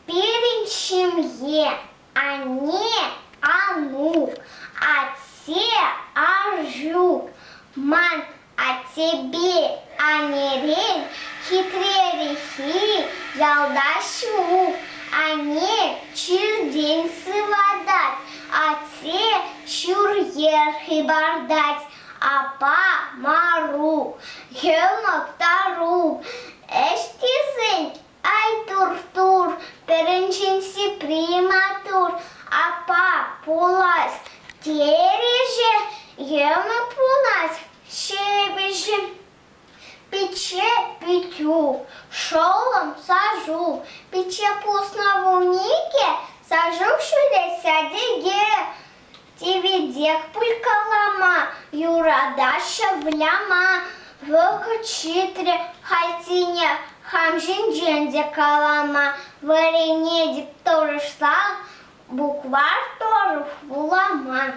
Перечим'є, а не анук, а те ажук. Ман, а тебе, а не рень, хитрее рехи, ялдашук. Они чирдень сывадать, а те чурьер хибардать, а па мару, гелмак тару. Эштизень, ай тур-тур, перенчинси приматур, а па пулас, тереже, гелмак пулас, шебеже. Пече печу, шолом сажу, пече пуснавунике, сажу шуде сядеге. Тивидех пулькалама, юрадаша вляма, вылкачитре хальтине, хамжиндженде калама, варене диктор штал, буквар торов булама.